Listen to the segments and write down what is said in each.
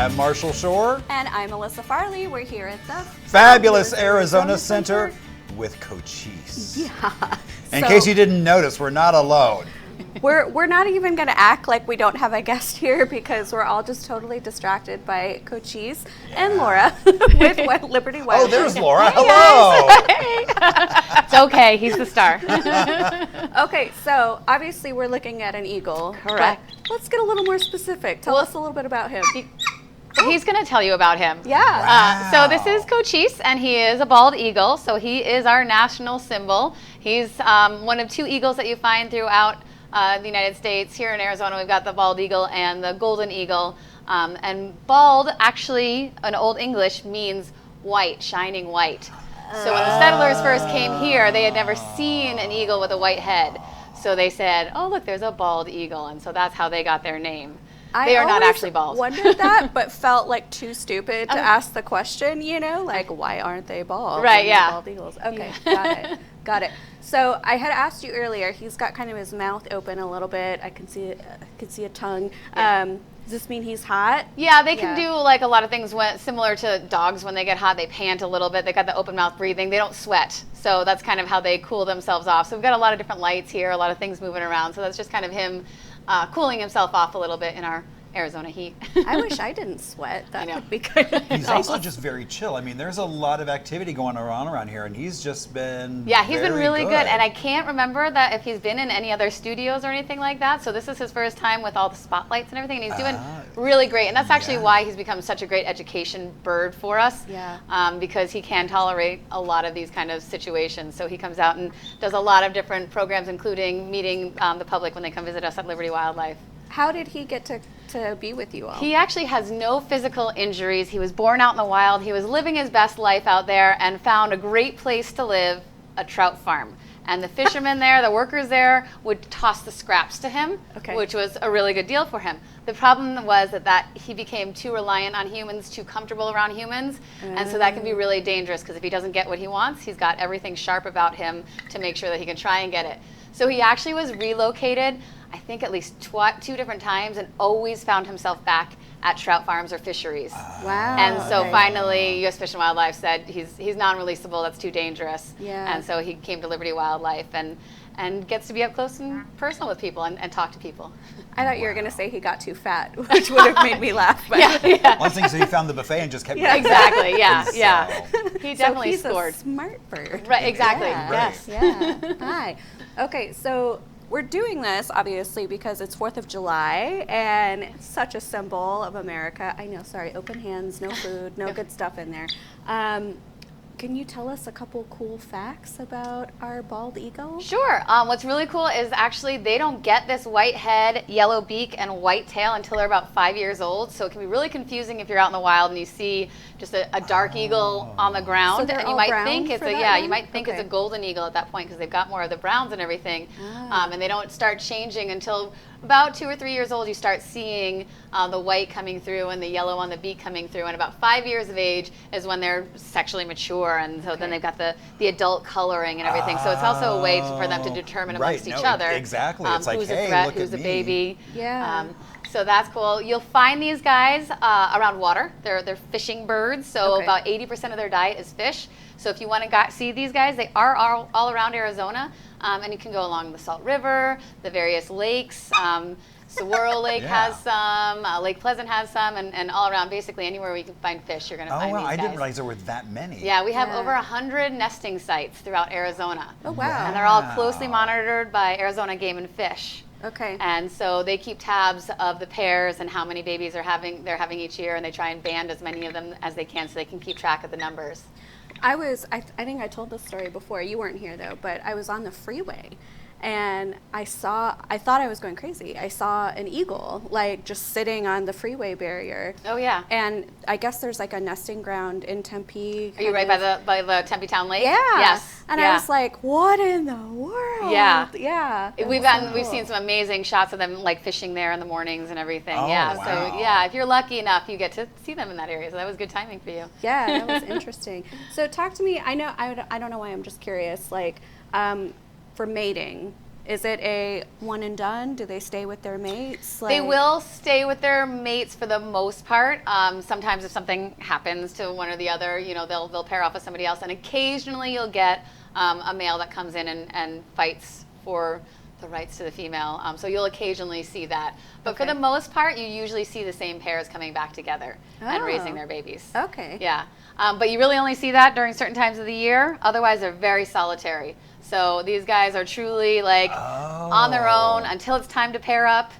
I'm Marshall Shore. And I'm Melissa Farley. We're here at the Fabulous Arizona Center with Cochise. Yeah. In case you didn't notice, we're not alone. We're not even going to act like we don't have a guest here because we're all just totally distracted by Cochise and Laura with Liberty Wild. Oh, there's Laura. Hello. It's okay. He's the star. Okay, so obviously we're looking at an eagle. Correct. Let's get a little more specific. Tell us a little bit about him. He's going to tell you about him. Yeah. So this is Cochise, and he is a bald eagle. So he is our national symbol. He's one of two eagles that you find throughout the United States. Here in Arizona, we've got the bald eagle and the golden eagle. And bald, actually, in Old English, means white, shining white. So when the settlers first came here, they had never seen an eagle with a white head. So they said, oh, look, there's a bald eagle. And so that's how they got their name. They are not actually bald. I wondered that, but felt like too stupid to ask the question, you know, like, why aren't they bald? Right, yeah. Bald eagles. Okay, yeah. Got it. So I had asked you earlier, he's got kind of his mouth open a little bit. I can see a tongue. Yeah. Does this mean he's hot? Yeah, they can do like a lot of things similar to dogs. When they get hot, they pant a little bit. They got the open mouth breathing. They don't sweat. So that's kind of how they cool themselves off. So we've got a lot of different lights here, a lot of things moving around. So that's just kind of him cooling himself off a little bit in our Arizona heat. I wish I didn't sweat. That would be good. He's also just very chill. I mean, there's a lot of activity going on around here, and he's just been he's been really good. And I can't remember that if he's been in any other studios or anything like that. So this is his first time with all the spotlights and everything, and he's doing really great. And that's actually why he's become such a great education bird for us. Yeah. Because he can tolerate a lot of these kind of situations. So he comes out and does a lot of different programs, including meeting the public when they come visit us at Liberty Wildlife. How did he get to be with you all? He actually has no physical injuries. He was born out in the wild. He was living his best life out there and found a great place to live, a trout farm. And the fishermen there, the workers there, would toss the scraps to him, which was a really good deal for him. The problem was that he became too reliant on humans, too comfortable around humans, and so that can be really dangerous because if he doesn't get what he wants, he's got everything sharp about him to make sure that he can try and get it. So he actually was relocated, I think at least two different times, and always found himself back at trout farms or fisheries. Wow. And so finally, U.S. Fish and Wildlife said he's non-releasable, that's too dangerous. Yeah. And so he came to Liberty Wildlife and gets to be up close and personal with people and talk to people. I thought you were going to say he got too fat, which would have made me laugh. But yeah. One thing is he found the buffet and just kept going. Exactly, yeah. He definitely he's scored. A smart bird. Right, exactly. Yeah. Yes. Yeah. Hi. Okay, so we're doing this, obviously, because it's 4th of July, and it's such a symbol of America. I know, sorry, open hands, no food, no good stuff in there. Can you tell us a couple cool facts about our bald eagle? Sure. What's really cool is actually they don't get this white head, yellow beak, and white tail until they're about 5 years old. So it can be really confusing if you're out in the wild and you see just a dark eagle on the ground, so and you might think it's you might think it's a golden eagle at that point because they've got more of the browns and everything, and they don't start changing until about 2 or 3 years old. You start seeing the white coming through and the yellow on the beak coming through, and about 5 years of age is when they're sexually mature, and so then they've got the adult coloring and everything. So it's also a way for them to determine amongst each other exactly. It's like, who's hey, a threat, look who's at a me. baby. Yeah. So that's cool. You'll find these guys around water. They're fishing birds, so about 80% of their diet is fish. So if you want to see these guys, they are all around Arizona, and you can go along the Salt River, the various lakes. Saguaro Lake has some, Lake Pleasant has some, and all around, basically anywhere where you can find fish, you're going to find these guys. I didn't realize there were that many. Yeah, we have over 100 nesting sites throughout Arizona. Oh, wow. And they're all closely monitored by Arizona Game and Fish. Okay. And so they keep tabs of the pairs and how many babies they're having each year, and they try and band as many of them as they can so they can keep track of the numbers. I think I told this story before. You weren't here though, but I was on the freeway and I thought I was going crazy. I saw an eagle like just sitting on the freeway barrier. Oh yeah. And I guess there's like a nesting ground in Tempe. Are you right by the Tempe Town Lake? Yeah. Yes. And I was like, what in the world? Yeah. Yeah. We've seen some amazing shots of them like fishing there in the mornings and everything. Oh, yeah. wow. So yeah, if you're lucky enough, you get to see them in that area. So that was good timing for you. Yeah, that was interesting. So talk to me. I don't know why, I'm just curious. Like, for mating, Is it a one and done? Do they stay with their mates? They will stay with their mates for the most part. Sometimes if something happens to one or the other, you know, they'll pair off with somebody else. And occasionally you'll get a male that comes in and fights for the rights to the female. So you'll occasionally see that. But for the most part, you usually see the same pairs coming back together and raising their babies. Okay. Yeah. But you really only see that during certain times of the year. Otherwise, they're very solitary. So these guys are truly like on their own until it's time to pair up,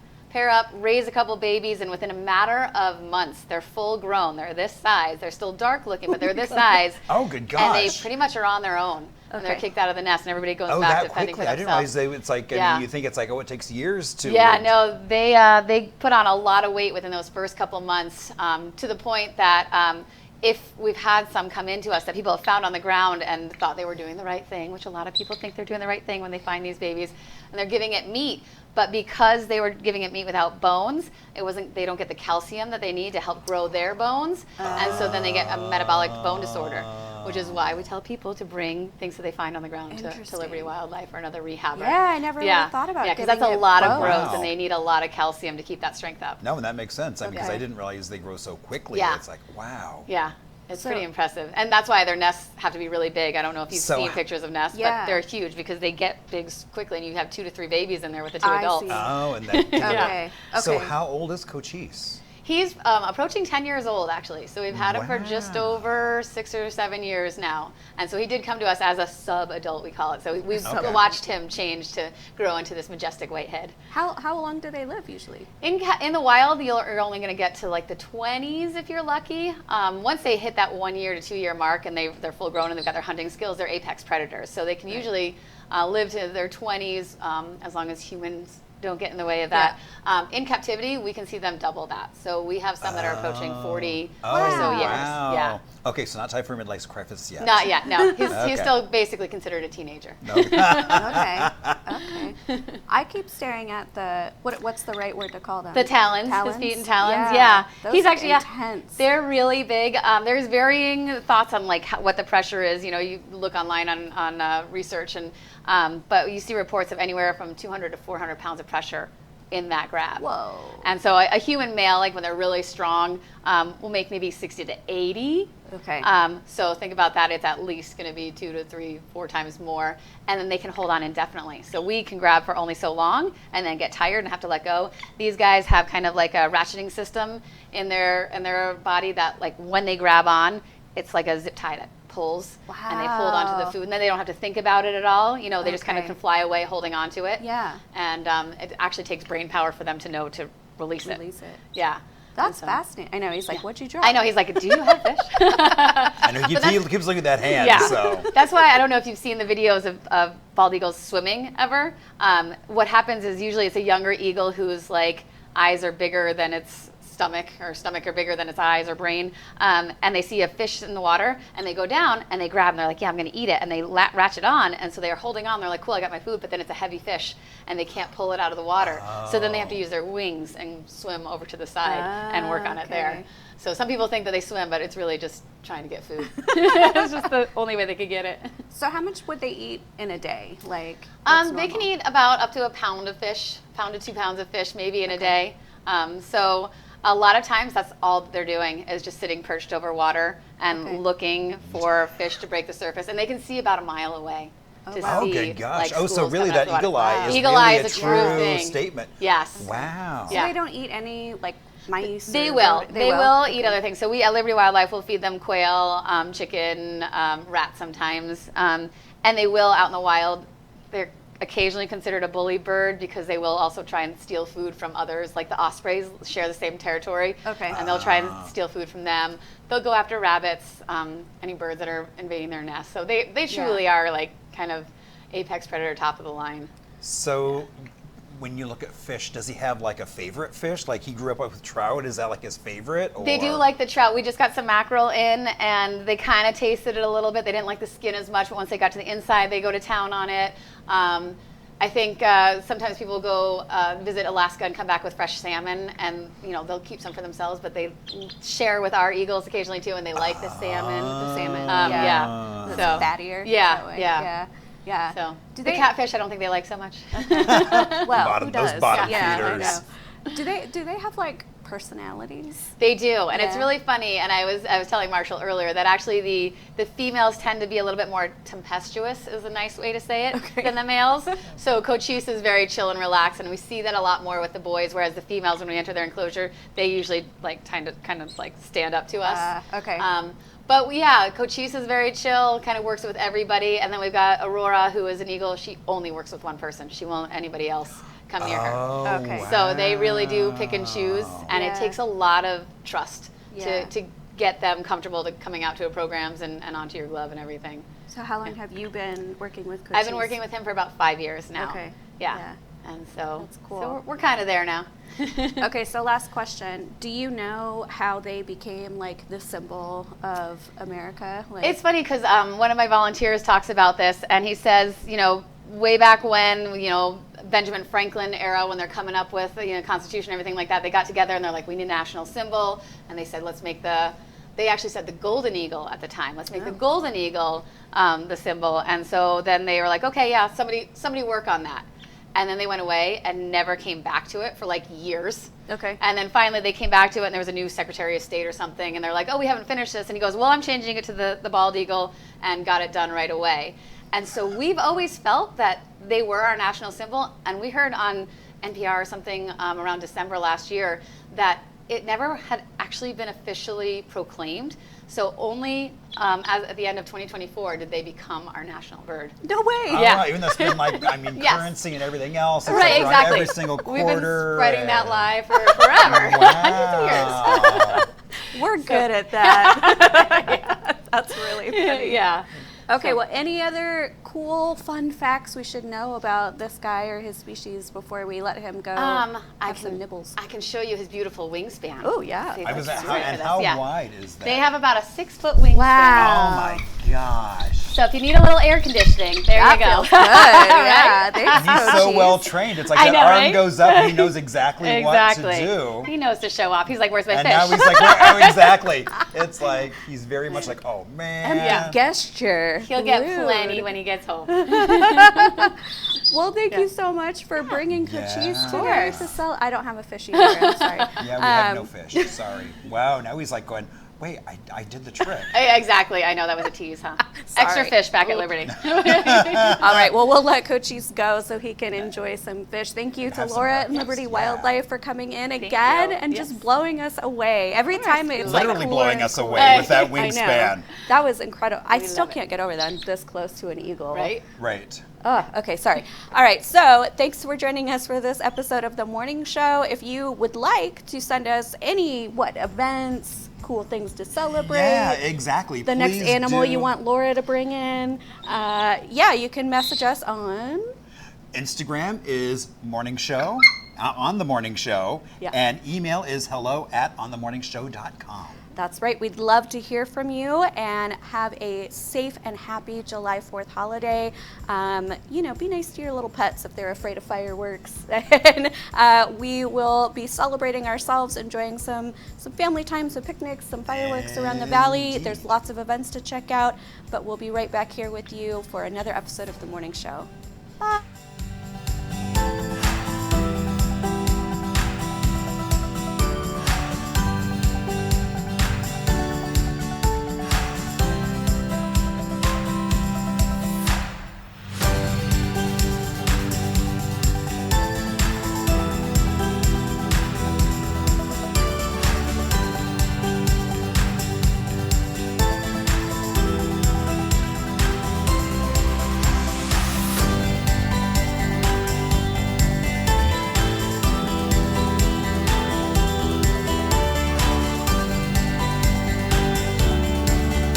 raise a couple babies, and within a matter of months, they're full grown. They're this size. They're still dark looking, but they're this size. Oh, good gosh. And they pretty much are on their own. And they're kicked out of the nest, and everybody goes back to fending for I didn't realize themselves. it's like, I mean, you think it's like, it takes years to. Yeah, no, they put on a lot of weight within those first couple months, to the point that if we've had some come into us that people have found on the ground and thought they were doing the right thing, which a lot of people think they're doing the right thing when they find these babies, and they're giving it meat, but because they were giving it meat without bones, they don't get the calcium that they need to help grow their bones, and so then they get a metabolic bone disorder, which is why we tell people to bring things that they find on the ground to Liberty Wildlife or another rehabber. Yeah, I never really thought about it. Yeah, because that's a lot of growth, Wow. and they need a lot of calcium to keep that strength up. No, and that makes sense. I mean, because I didn't realize they grow so quickly. Yeah. It's like, wow. Yeah, it's pretty impressive. And that's why their nests have to be really big. I don't know if you've seen pictures of nests, but they're huge because they get big quickly, and you have 2 to 3 babies in there with the 2 adults. See. Oh, and then. Okay. So how old is Cochise? He's approaching 10 years old, actually. So we've had him for just over 6 or 7 years now. And so he did come to us as a sub-adult, we call it. So we've watched him change to grow into this majestic white head. How long do they live usually? In the wild, you're only going to get to like the 20s if you're lucky. Once they hit that 1 year to 2 year mark and they're full grown and they've got their hunting skills, they're apex predators. So they can usually live to their 20s as long as humans don't get in the way of that. In captivity, we can see them double that. So we have some that are approaching 40 or so years. Wow. Yeah. Okay, so not time for midlife crisis yet. Not yet, no. He's still basically considered a teenager. Okay. I keep staring at the what's the right word to call them? The talons, his feet and talons. Those He's are actually intense. They're really big. There's varying thoughts on like what the pressure is. You know, you look online on research, and but you see reports of anywhere from 200 to 400 pounds of pressure in that grab. Whoa. And so a human male, like when they're really strong, will make maybe 60 to 80. Okay. So think about that. It's at least going to be 2 to 3, 4 times more. And then they can hold on indefinitely. So we can grab for only so long and then get tired and have to let go. These guys have kind of like a ratcheting system in their body that like when they grab on, it's like a zip tie that pulls and they hold onto the food, and then they don't have to think about it at all. You know, they just kind of can fly away holding on to it. Yeah. And it actually takes brain power for them to know to release it. Yeah. That's fascinating. I know. He's like, what'd you drop? I know. He's like, do you have fish? I know. He keeps looking at that hand. Yeah. So. That's why I don't know if you've seen the videos of bald eagles swimming ever. What happens is usually it's a younger eagle whose like eyes are bigger than its stomach are bigger than its eyes or brain, and they see a fish in the water and they go down and they grab and they're like, yeah, I'm gonna eat it, and they ratchet on, and so they're holding on, they're like, cool, I got my food, but then it's a heavy fish and they can't pull it out of the water. So then they have to use their wings and swim over to the side and work on it there. So some people think that they swim, but it's really just trying to get food. It's just the only way they could get it. So how much would they eat in a day? Like they can eat about up to a pound of fish, pound to 2 pounds of fish maybe in a day. So a lot of times that's all they're doing is just sitting perched over water and looking for fish to break the surface, and they can see about a mile away. To see, good gosh. like, Oh, so schools really coming out that of the eagle water. eye is Eagle really eye a is a true true thing. statement. Yes. Wow. So they don't eat any like mice? They or will. rodent- They will eat other things. So we at Liberty Wildlife will feed them quail, chicken, rat sometimes, and they will out in the wild. They're occasionally considered a bully bird because they will also try and steal food from others. Like the ospreys share the same territory, and they'll try and steal food from them. They'll go after rabbits, any birds that are invading their nest. So they truly are like kind of apex predator, top of the line. So when you look at fish, does he have like a favorite fish? Like he grew up with trout, is that like his favorite? Or? They do like the trout. We just got some mackerel in and they kind of tasted it a little bit. They didn't like the skin as much, but once they got to the inside, they go to town on it. I think sometimes people go visit Alaska and come back with fresh salmon, and you know they'll keep some for themselves, but they share with our eagles occasionally too, and they like the salmon. The salmon. Yeah. It's So fattier. Yeah, that way. yeah. Yeah. So Do the they- catfish, I don't think they like so much. Well, who does? Those bottom yeah, I feeders. know. Do they have like personalities? They do, and it's Yeah. really funny. And I was telling Marshall earlier that actually the females tend to be a little bit more tempestuous, is a nice way to say it, Okay. than the males. So Cochise is very chill and relaxed, and we see that a lot more with the boys. Whereas the females, when we enter their enclosure, they usually like kind of like stand up to us. Okay. But yeah, Cochise is very chill, kind of works with everybody. And then we've got Aurora, who is an eagle. She only works with one person. She won't anybody else come near her. Oh, Okay. So they really do pick and choose, and Yeah. it takes a lot of trust Yeah. to get them comfortable to coming out to programs and onto your glove and everything. So how long have you been working with Cochise? I've been working with him for about 5 years now. Okay. Yeah. Yeah. And so, That's cool. so we're kind of there now. Okay, so last question. Do you know how they became like the symbol of America? Like, It's funny because one of my volunteers talks about this, and he says, way back when, Benjamin Franklin era, when they're coming up with, Constitution and everything like that, they got together and they're like, we need a national symbol. And they said, let's make they actually said the golden eagle at the time. Let's make the golden eagle the symbol. And so then they were like, okay, yeah, somebody work on that. And then they went away and never came back to it for like years. Okay. And then finally they came back to it, and there was a new Secretary of State or something, and they're like, oh, we haven't finished this. And he goes, well, I'm changing it to the bald eagle, and got it done right away. And so we've always felt that they were our national symbol, and we heard on NPR or something around December last year that it never had actually been officially proclaimed. So only at the end of 2024 did they become our national bird. No way. Yeah. Even though it's been like, Yes. currency and everything else. It's Right, like we're on exactly. every single quarter. We've been spreading that and- lie for forever. Wow. We're good at that. That's really funny. Yeah. Okay, So- well, any other cool, fun facts we should know about this guy or his species before we let him go have some nibbles? I can show you his beautiful wingspan. Oh, yeah. See if I was can at, do it and for this. how Yeah. wide is that? They have about a 6-foot wingspan. Wow. Oh my gosh. So if you need a little air conditioning, there That you go. feels good. Yeah, Right? thanks, He's so Cochise. well trained. It's like I that know, arm right? goes up and he knows exactly, Exactly. what to do. He knows to show off. He's like, where's my And fish? now he's like, oh, exactly. It's like, he's very much like, oh man. Empty gesture. He'll get Rude. plenty when he gets home. Well, thank you so much for bringing Cochise Yeah. together to sell. I don't have a fish either. I'm sorry. Yeah, we have no fish. Sorry. Wow, now he's like going, wait, I did the trick. Exactly. I know that was a tease, huh? Extra Sorry. fish back at Liberty. All right. Well, we'll let Cochise go so he can enjoy some fish. Thank you to Have some Laura breakfast. and Liberty Yeah. Wildlife for coming in again you. and Yes. just blowing us away. Every time it's like Literally cooler blowing and us cooler. away with that I know. wingspan. That was incredible. I We still love it. can't get over that. I'm this close to an eagle. Right? Right. Oh, okay, sorry. All right, so thanks for joining us for this episode of The Morning Show. If you would like to send us any, events, cool things to celebrate. Yeah, exactly. The next Please animal do. you want Laura to bring in. You can message us on. Instagram is Morning Show, on The Morning Show, Yeah. and email is hello@onthemorningshow.com. That's right. We'd love to hear from you and have a safe and happy July 4th holiday. Be nice to your little pets if they're afraid of fireworks. And we will be celebrating ourselves, enjoying some family time, some picnics, some fireworks around the valley. Indeed. There's lots of events to check out, but we'll be right back here with you for another episode of The Morning Show. Bye.